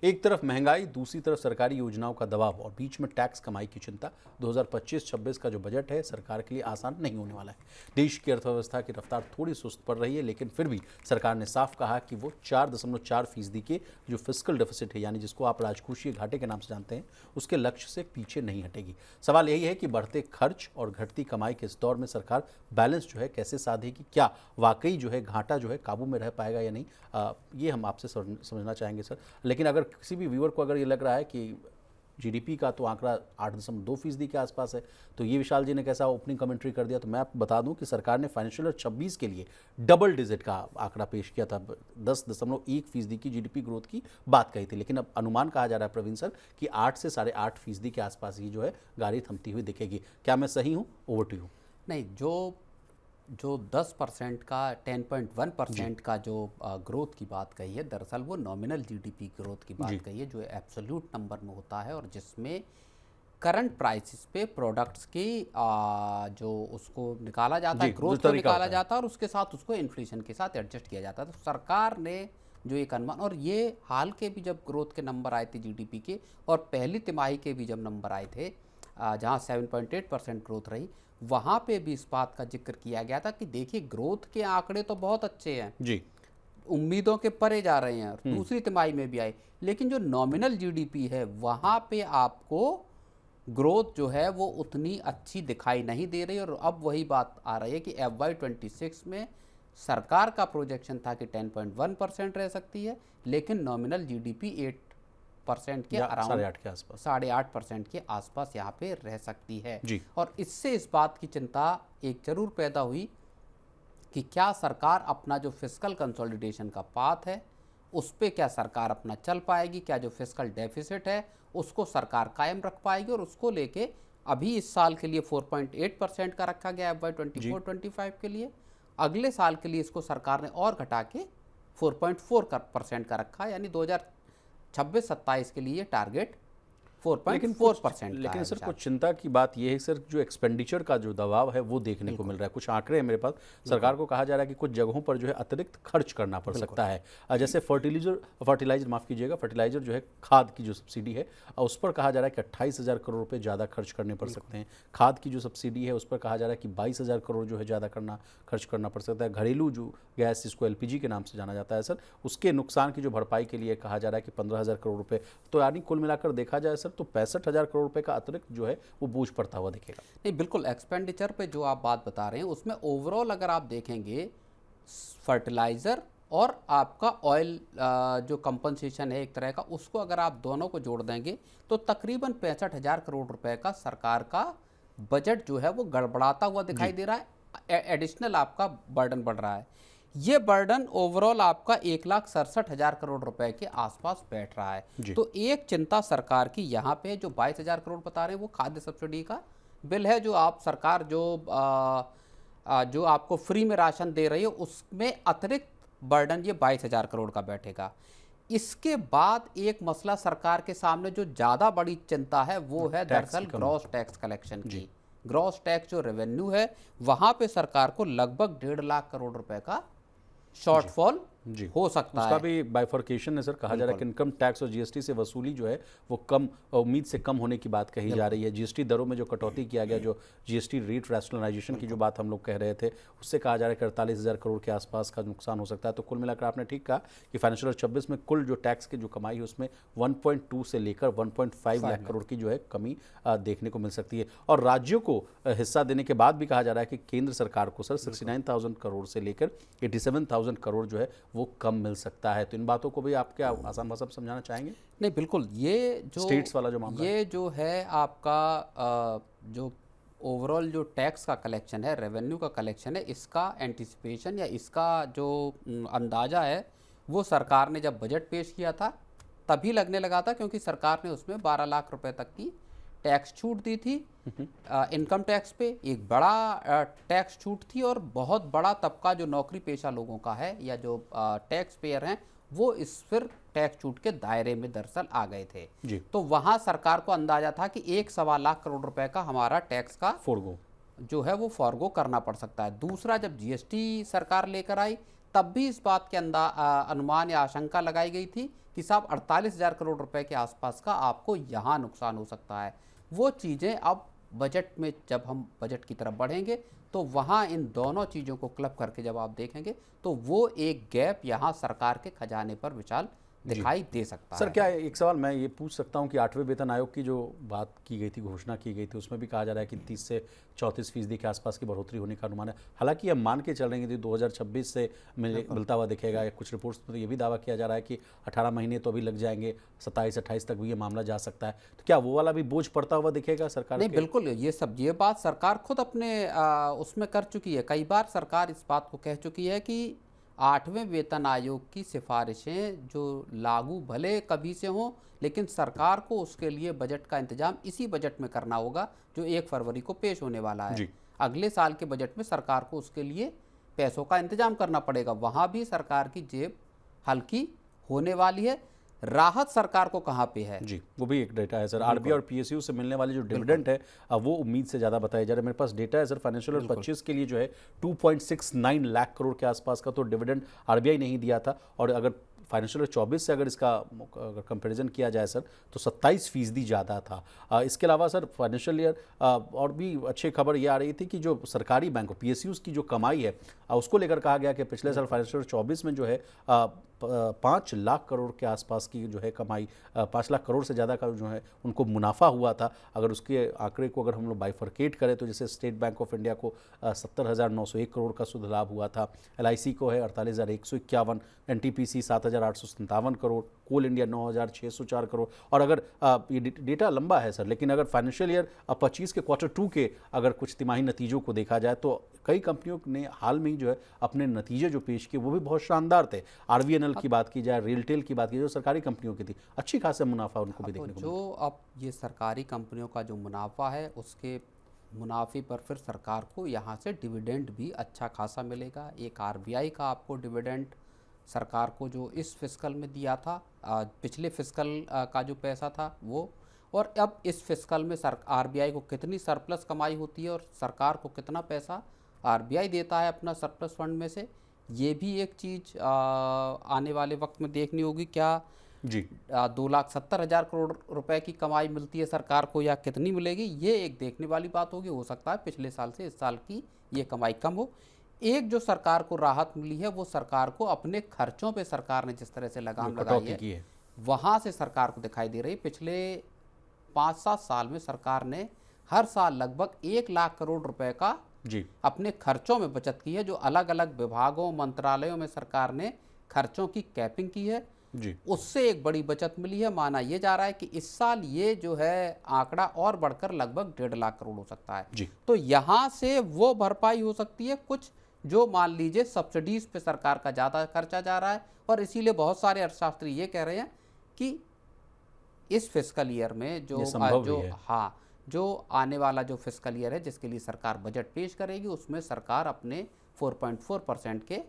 एक तरफ महंगाई, दूसरी तरफ सरकारी योजनाओं का दबाव और बीच में टैक्स कमाई की चिंता। 2025-26 का जो बजट है सरकार के लिए आसान नहीं होने वाला है। देश की अर्थव्यवस्था की रफ्तार थोड़ी सुस्त पड़ रही है, लेकिन फिर भी सरकार ने साफ कहा कि वो 4.4% के जो फिस्कल डेफिसिट है, यानी जिसको आप राजकोषीय घाटे के नाम से जानते हैं, उसके लक्ष्य से पीछे नहीं हटेगी। सवाल यही है कि बढ़ते खर्च और घटती कमाई के इस दौर में सरकार बैलेंस जो है कैसे साधेगी। क्या वाकई जो है घाटा जो है काबू में रह पाएगा या नहीं, ये हम आपसे समझना चाहेंगे सर। लेकिन अगर किसी भी व्यूअर को अगर ये लग रहा है कि जीडीपी का तो आंकड़ा 8.2% के आसपास है, तो ये विशाल जी ने कैसा ओपनिंग कमेंट्री कर दिया, तो मैं आपको बता दूं कि सरकार ने फाइनेंशियल ईयर 26 के लिए डबल डिजिट का आंकड़ा पेश किया था। 10.1% की जीडीपी ग्रोथ की बात कही थी, लेकिन अब अनुमान कहा जा रहा है प्रवीण सर कि 8 से 8.5% के आसपास ही जो है गाड़ी थमती हुई दिखेगी। क्या मैं सही हूँ? Over to you. नहीं, जो 10% का 10.1% का जो ग्रोथ की बात कही है, दरअसल वो नॉमिनल जीडीपी ग्रोथ की बात कही है, जो एब्सोल्यूट नंबर में होता है और जिसमें करंट प्राइसेस पे प्रोडक्ट्स की जो उसको निकाला जाता है, ग्रोथ को निकाला जाता है और उसके साथ उसको इन्फ्लेशन के साथ एडजस्ट किया जाता है। तो सरकार ने जो एक अनुमान, और ये हाल के भी जब ग्रोथ के नंबर आए थे जीडीपी के और पहली तिमाही के भी जब नंबर आए थे जहाँ 7.8% ग्रोथ रही, वहाँ पे भी इस बात का जिक्र किया गया था कि देखिए ग्रोथ के आंकड़े तो बहुत अच्छे हैं जी, उम्मीदों के परे जा रहे हैं और दूसरी तिमाही में भी आए, लेकिन जो नॉमिनल जीडीपी है वहाँ पे आपको ग्रोथ जो है वो उतनी अच्छी दिखाई नहीं दे रही। और अब वही बात आ रही है कि FY26 में सरकार का प्रोजेक्शन था कि 10.1% रह सकती है, लेकिन नॉमिनल जीडीपी 8% के अराउंड 8.5 के आसपास, 8.5% के आसपास यहाँ पे रह सकती है। जी। और इससे इस बात की चिंता एक जरूर पैदा हुई कि क्या सरकार अपना जो फिस्कल कंसोलिडेशन का पाथ है उस पे क्या सरकार अपना चल पाएगी, क्या जो फिस्कल डेफिसिट है उसको सरकार कायम रख पाएगी। और उसको लेके अभी इस साल के लिए 4.8% का रखा गया FY24-25 के लिए, अगले साल के लिए इसको सरकार ने और घटा के 4.4% का रखा, यानी 2026-27 के लिए टारगेट 4.4%। लेकिन सर कुछ चिंता की बात यह है सर, जो एक्सपेंडिचर का जो दबाव है वो देखने को मिल रहा है। कुछ आंकड़े हैं मेरे पास, सरकार को कहा जा रहा है कि कुछ जगहों पर जो है अतिरिक्त खर्च करना पड़ सकता है। जैसे फर्टिलाइजर जो है, खाद की जो सब्सिडी है उस पर कहा जा रहा है कि 28,000 करोड़ रुपए ज़्यादा खर्च करने पड़ सकते हैं। खाद की जो सब्सिडी है उस पर कहा जा रहा है कि 22,000 करोड़ जो है ज़्यादा खर्च करना पड़ सकता है। घरेलू जो गैस, जिसको LPG के नाम से जाना जाता है सर, उसके नुकसान की जो भरपाई के लिए कहा जा रहा है कि 15,000 करोड़ रुपए। तो यानी कुल मिलाकर देखा जाए सर तो 65,000 करोड़ रुपए का अतिरिक्त जो है वो बोझ पड़ता हुआ दिखेगा। नहीं, बिल्कुल एक्सपेंडिचर पे जो आप बात बता रहे हैं उसमें ओवरऑल अगर आप देखेंगे फर्टिलाइजर और आपका ऑयल जो कंपनसेशन है एक तरह का, उसको अगर आप दोनों को जोड़ देंगे तो तकरीबन 65,000 करोड़ रुपए का सरकार का बजट जो है वो गड़बड़ाता हुआ दिखाई दे रहा है। एडिशनल आपका बर्डन बढ़ रहा है। ये बर्डन ओवरऑल आपका 1,67,000 करोड़ रुपए के आसपास बैठ रहा है। तो एक चिंता सरकार की यहाँ पे जो 22,000 करोड़ बता रहे हैं वो खाद्य सब्सिडी का बिल है, जो आप सरकार जो आपको फ्री में राशन दे रही है उसमें अतिरिक्त बर्डन ये 22,000 करोड़ का बैठेगा। इसके बाद एक मसला सरकार के सामने जो ज़्यादा बड़ी चिंता है वो है दरअसल ग्रॉस टैक्स कलेक्शन की। ग्रॉस टैक्स जो रेवेन्यू है वहाँ पे सरकार को लगभग 1.5 लाख करोड़ रुपए का शॉर्टफॉल हो सकता है। उसका भी बाइफर्केशन है सर, कहा जा रहा है कि इनकम टैक्स और जीएसटी से वसूली जो है वो कम, उम्मीद से कम होने की बात कही जा रही है। जीएसटी दरों में जो कटौती किया गया, जो जीएसटी रेट रैशनलाइजेशन की जो बात हम लोग कह रहे थे, उससे कहा जा रहा है कि 48,000 करोड़ के आसपास का नुकसान हो सकता है। तो कुल मिलाकर आपने ठीक कहा कि फाइनेंशियल ईयर 26 में कुल जो टैक्स की जो कमाई है उसमें 1.2 से लेकर 1.5 लाख करोड़ की जो है कमी देखने को मिल सकती है। और राज्यों को हिस्सा देने के बाद भी कहा जा रहा है कि केंद्र सरकार को सर 69,000 करोड़ से लेकर 87,000 करोड़ जो है वो कम मिल सकता है। तो इन बातों को भी आप क्या आसान भाषा में समझाना चाहेंगे? नहीं, बिल्कुल। ये जो स्टेट्स वाला जो मामला ये जो है आपका जो ओवरऑल जो टैक्स का कलेक्शन है, रेवेन्यू का कलेक्शन है, इसका एंटिसिपेशन या इसका जो अंदाज़ा है वो सरकार ने जब बजट पेश किया था तभी लगने लगा था, क्योंकि सरकार ने उसमें 12 लाख रुपए तक की टैक्स छूट दी थी। इनकम टैक्स पे एक बड़ा टैक्स छूट थी और बहुत बड़ा तबका जो नौकरी पेशा लोगों का है या जो टैक्स पेयर हैं वो इस फिर टैक्स छूट के दायरे में दरअसल आ गए थे जी। तो वहाँ सरकार को अंदाजा था कि 1.25 लाख करोड़ रुपए का हमारा टैक्स का फोरगो जो है वो फॉरगो करना पड़ सकता है। दूसरा, जब जीएसटी सरकार लेकर आई तब भी इस बात के अनुमान या आशंका लगाई गई थी कि साहब 48,000 करोड़ रुपए के आसपास का आपको यहाँ नुकसान हो सकता है। वो चीज़ें अब बजट में जब हम बजट की तरफ बढ़ेंगे तो वहाँ इन दोनों चीज़ों को क्लब करके जब आप देखेंगे तो वो एक गैप यहाँ सरकार के खजाने पर विशाल दिखाई दे सकता सर है। क्या एक सवाल मैं ये पूछ सकता हूँ कि 8वें वेतन आयोग की जो बात की गई थी, घोषणा की गई थी, उसमें भी कहा जा रहा है कि 30 से 34% के आसपास की बढ़ोतरी होने का अनुमान है। हालांकि हम मान के चल रहे हैं कि 2026 से मिलता हुआ दिखेगा। कुछ रिपोर्ट्स में तो ये भी दावा किया जा रहा है कि 18 महीने तो अभी लग जाएंगे, 27-28 तक भी ये मामला जा सकता है। तो क्या वो वाला भी बोझ पड़ता हुआ दिखेगा सरकार नहीं, के? बिल्कुल ये बात सरकार खुद अपने उसमें कर चुकी है। कई बार सरकार इस बात को कह चुकी है कि 8वें वेतन आयोग की सिफारिशें जो लागू भले कभी से हों, लेकिन सरकार को उसके लिए बजट का इंतजाम इसी बजट में करना होगा जो 1 फरवरी को पेश होने वाला है। अगले साल के बजट में सरकार को उसके लिए पैसों का इंतजाम करना पड़ेगा। वहाँ भी सरकार की जेब हल्की होने वाली है। राहत सरकार को कहाँ पे है? जी, वो भी एक डेटा है सर। आरबीआई और पीएसयू से मिलने वाली जो डिविडेंड है वो उम्मीद से ज़्यादा बताया जा रहा है। मेरे पास डेटा है सर, फाइनेंशियल ईयर 25 के लिए जो है 2.69 लाख करोड़ के आसपास का तो डिविडेंड आरबीआई ने ही दिया था। और अगर फाइनेंशियल ईयर 24 से अगर इसका अगर कंपैरिजन किया जाए सर तो 27% ज़्यादा था। इसके अलावा सर फाइनेंशियल ईयर और भी अच्छी खबर ये आ रही थी कि जो सरकारी बैंक पीएसयूज की जो कमाई है उसको लेकर कहा गया कि पिछले साल फाइनेंशियल ईयर 24 में जो है 5 लाख करोड़ के आसपास की जो है कमाई, 5 लाख करोड़ से ज़्यादा का जो है उनको मुनाफा हुआ था। अगर उसके आंकड़े को अगर हम लोग बाइफरकेट करें तो जैसे स्टेट बैंक ऑफ इंडिया को 70,901 करोड़ का शुद्ध लाभ हुआ था, एलआईसी को है 48,151, एनटीपीसी 7,857 करोड़, कोल इंडिया 9,604 करोड़। और अगर ये डेटा लंबा है सर, लेकिन अगर फाइनेंशियल ईयर 25 के Q2 के अगर कुछ तिमाही नतीजों को देखा जाए तो कई कंपनियों ने हाल में ही जो है अपने नतीजे जो पेश किए वो भी बहुत शानदार थे। आरवीएनएल की बात की जाए, रेलटेल की बात की जाए, जो सरकारी कंपनियों की थी, अच्छी खासा मुनाफा उनको भी देखने को मिला। जो अब ये सरकारी कंपनियों का जो मुनाफा है उसके मुनाफे पर फिर सरकार को यहाँ से डिविडेंड भी अच्छा खासा मिलेगा। एक आरबीआई का आपको डिविडेंड सरकार को जो इस फिस्कल में दिया था, पिछले फिस्कल का जो पैसा था वो, और अब इस फिस्कल में आरबीआई को कितनी सरप्लस कमाई होती है और सरकार को कितना पैसा आरबीआई देता है अपना सरप्लस फंड में से, ये भी एक चीज़ आने वाले वक्त में देखनी होगी। क्या जी 2,70,000 करोड़ रुपए की कमाई मिलती है सरकार को या कितनी मिलेगी, ये एक देखने वाली बात होगी। हो सकता है पिछले साल से इस साल की ये कमाई कम हो। एक जो सरकार को राहत मिली है वो सरकार को अपने खर्चों पे सरकार ने जिस तरह से लगाम लगाई है वहाँ से सरकार को दिखाई दे रही है। पिछले 5-7 साल में सरकार ने हर साल लगभग 1 लाख करोड़ रुपए का अपने खर्चों में बचत की है। जो अलग अलग विभागों मंत्रालयों में सरकार ने खर्चों की कैपिंग की है जी, उससे एक बड़ी बचत मिली है। माना यह जा रहा है कि इस साल ये जो है आंकड़ा और बढ़कर लगभग 1.5 लाख करोड़ हो सकता है जी। तो यहाँ से वो भरपाई हो सकती है कुछ जो मान लीजिए सब्सिडीज पे सरकार का ज़्यादा खर्चा जा रहा है। और इसीलिए बहुत सारे अर्थशास्त्री ये कह रहे हैं कि इस फिस्कल ईयर में जो आने वाला जो फिस्कल ईयर है जिसके लिए सरकार बजट पेश करेगी उसमें सरकार अपने 4.4% के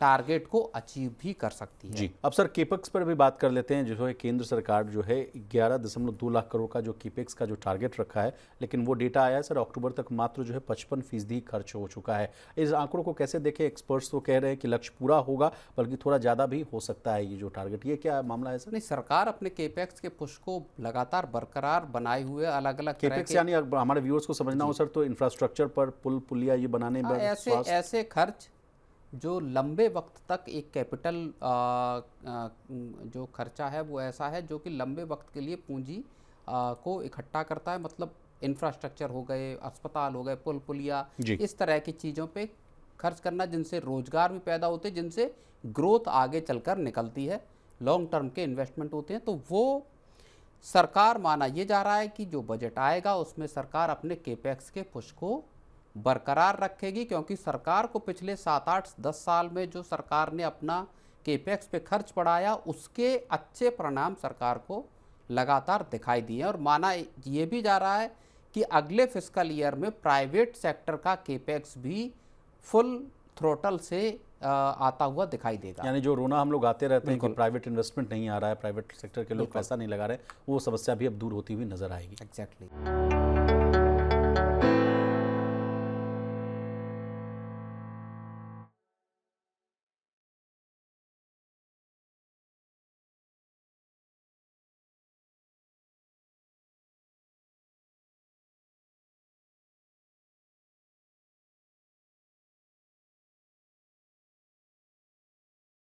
टारगेट को अचीव भी कर सकती है। जी, अब सर केपेक्स पर भी बात कर लेते हैं। जो है केंद्र सरकार जो है 11.2 लाख करोड़ का जो केपेक्स का जो टारगेट रखा है, लेकिन वो डेटा आया है सर अक्टूबर तक मात्र जो है 55% खर्च हो चुका है। इस आंकड़ों को कैसे देखें? एक्सपर्ट्स तो कह रहे हैं कि लक्ष्य पूरा होगा बल्कि थोड़ा ज़्यादा भी हो सकता है ये जो टारगेट। ये क्या मामला है सर? नहीं, सरकार अपने केपेक्स के पुश को लगातार बरकरार बनाए हुए अलग अलग केपेक्स यानी हमारे व्यूअर्स को समझना हो सर तो इंफ्रास्ट्रक्चर पर पुल पुलिया ये बनाने में ऐसे खर्च जो लंबे वक्त तक एक कैपिटल जो खर्चा है वो ऐसा है जो कि लंबे वक्त के लिए पूंजी को इकट्ठा करता है। मतलब इंफ्रास्ट्रक्चर हो गए, अस्पताल हो गए, पुल पुलिया, इस तरह की चीज़ों पे खर्च करना जिनसे रोजगार भी पैदा होते हैं, जिनसे ग्रोथ आगे चलकर निकलती है, लॉन्ग टर्म के इन्वेस्टमेंट होते हैं। तो वो सरकार माना ये जा रहा है कि जो बजट आएगा उसमें सरकार अपने केपेक्स के पुश को बरकरार रखेगी, क्योंकि सरकार को पिछले 7-8-10 साल में जो सरकार ने अपना केपेक्स पे खर्च बढ़ाया उसके अच्छे परिणाम सरकार को लगातार दिखाई दिए। और माना ये भी जा रहा है कि अगले फिस्कल ईयर में प्राइवेट सेक्टर का केपेक्स भी फुल थ्रोटल से आता हुआ दिखाई देगा। यानी जो रोना हम लोग आते रहते हैं कि प्राइवेट इन्वेस्टमेंट नहीं आ रहा है, प्राइवेट सेक्टर के लोग पैसा नहीं लगा रहे, वो समस्या भी अब दूर होती हुई नजर आएगी। एग्जैक्टली।